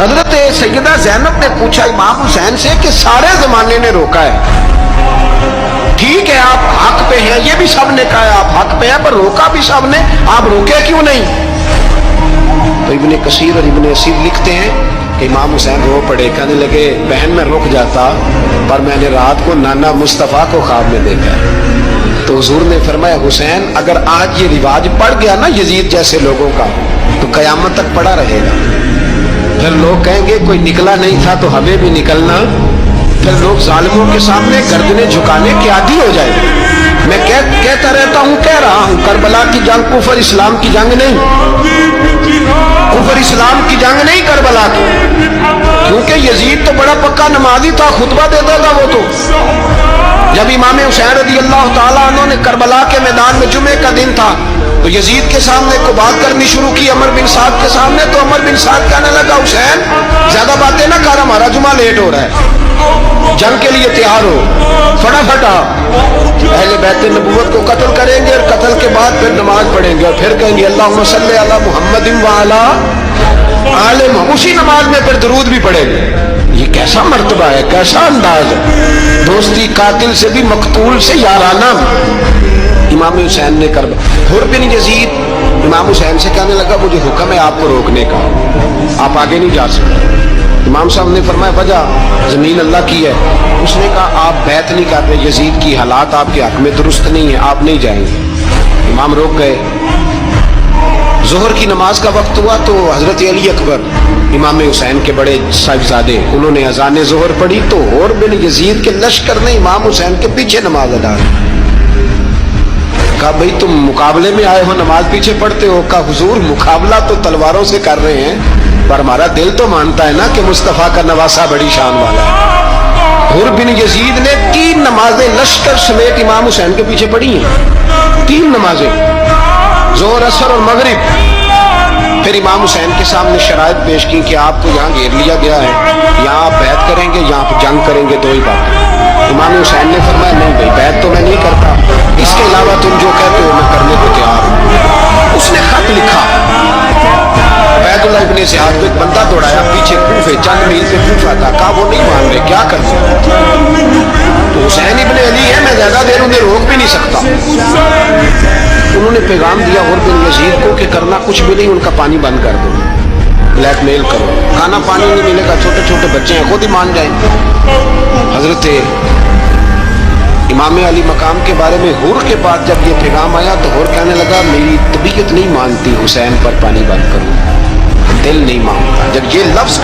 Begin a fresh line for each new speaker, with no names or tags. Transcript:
حضرت سیدہ زینب نے پوچھا امام حسین سے کہ سارے زمانے نے روکا ہے، ٹھیک ہے آپ حق پہ ہیں، یہ بھی سب نے کہا ہے آپ حق پہ ہیں، پر روکا بھی سب نے، آپ روکے کیوں نہیں؟ تو ابن کثیر اور ابن اسیر لکھتے ہیں کہ امام حسین رو پڑے، کہنے لگے بہن میں رک جاتا، پر میں نے رات کو نانا مصطفیٰ کو خواب میں دیکھا۔ تو حضور نے فرمایا حسین اگر آج یہ رواج پڑ گیا نا یزید جیسے لوگوں کا تو قیامت تک پڑا رہے گا، پھر لوگ کہیں گے کوئی نکلا نہیں تھا تو ہمیں بھی نکلنا، پھر لوگ ظالموں کے سامنے گردنیں جھکانے کے عادی ہو جائیں گے۔ میں کہتا رہتا ہوں، کہہ رہا ہوں، کربلا کی جنگ کفر اسلام کی جنگ نہیں، کفر اسلام کی جنگ نہیں کربلا کی، کیونکہ یزید تو بڑا پکا نمازی تھا، خطبہ دیتا تھا وہ تو۔ جب امام حسین رضی اللہ تعالیٰ عنہ نے کربلا کے میدان میں جمعے کا دن تھا تو یزید کے سامنے کو بات کرنی شروع کی عمر بن سعد کے سامنے، تو عمر بن سعد کہنے لگا حسین زیادہ باتیں نہ کر، ہمارا جمعہ لیٹ ہو رہا ہے، جنگ کے لیے تیار ہو، فٹافٹ اہل بیت نبوت کو قتل کریں گے اور قتل کے بعد پھر نماز پڑھیں گے اور پھر کہیں گے اللہم صلی علی محمد وعلی آل محمد، اسی نماز میں پھر درود بھی پڑھیں گے۔ یہ کیسا مرتبہ ہے، کیسا انداز ہے، دوستی قاتل سے بھی مقتول سے یارانہ۔ امام حسین نے حر بن یزید امام حسین سے کہنے لگا مجھے حکم ہے آپ کو روکنے کا، آپ آگے نہیں جا سکتے۔ امام صاحب نے فرمایا وجہ زمین اللہ کی ہے، اس نے کہا آپ بیعت نہیں کر رہے، یزید کی حالات آپ کے حق میں درست نہیں ہے، آپ نہیں جائیں گے۔ امام روک گئے۔ ظہر کی نماز کا وقت ہوا تو حضرت علی اکبر امام حسین کے بڑے صاحبزادے انہوں نے اذان ظہر پڑھی تو حر بن یزید کے لشکر نے امام حسین کے پیچھے نماز ادا کی۔ کہا بھئی تم مقابلے میں آئے ہو نماز پیچھے پڑھتے ہو؟ کہا حضور مقابلہ تو تلواروں سے کر رہے ہیں پر ہمارا دل تو مانتا ہے نا کہ مصطفیٰ کا نواسہ بڑی شان والا ہے۔ حر بن یزید نے 3 نمازیں لشکر سمیت امام حسین کے پیچھے پڑھی ہیں، 3 نمازیں، ظہر اثر اور مغرب۔ پھر امام حسین کے سامنے شرائط پیش کی کہ آپ کو یہاں گھیر لیا گیا ہے، یہاں آپ بیعت کریں گے، یہاں جنگ کریں گے، 2 ہی بات۔ امام حسین نے فرمایا نہیں بھائی بیعت تو میں نہیں کرتا، اس کے علاوہ تم جو کہتے ہو میں کرنے کو تیار ہوں۔ اس نے خط لکھا، عبید اللہ ابن زیاد کو ایک بندہ دوڑایا پیچھے کوفے، چند میل پہ کوفہ تھا، کہا وہ نہیں مان رہے، کیا کرتے؟ تو حسین ابن علی ہے، میں زیادہ دیر انہیں روک بھی نہیں سکتا۔ انہوں نے پیغام دیا حر بن یزید کو کہ کرنا کچھ بھی نہیں، ان کا پانی بند کر دو، بلیک میل کرو، کھانا پانی نہیں ملے گا، چھوٹے چھوٹے بچے ہیں خود ہی مان جائیں۔ حضرت امام علی مقام کے بارے میں حر کے بعد جب یہ پیغام آیا تو حر کہنے لگا میری طبیعت نہیں مانتی حسین پر پانی بند کروں، دل نہیں مانتا۔ جب یہ لفظ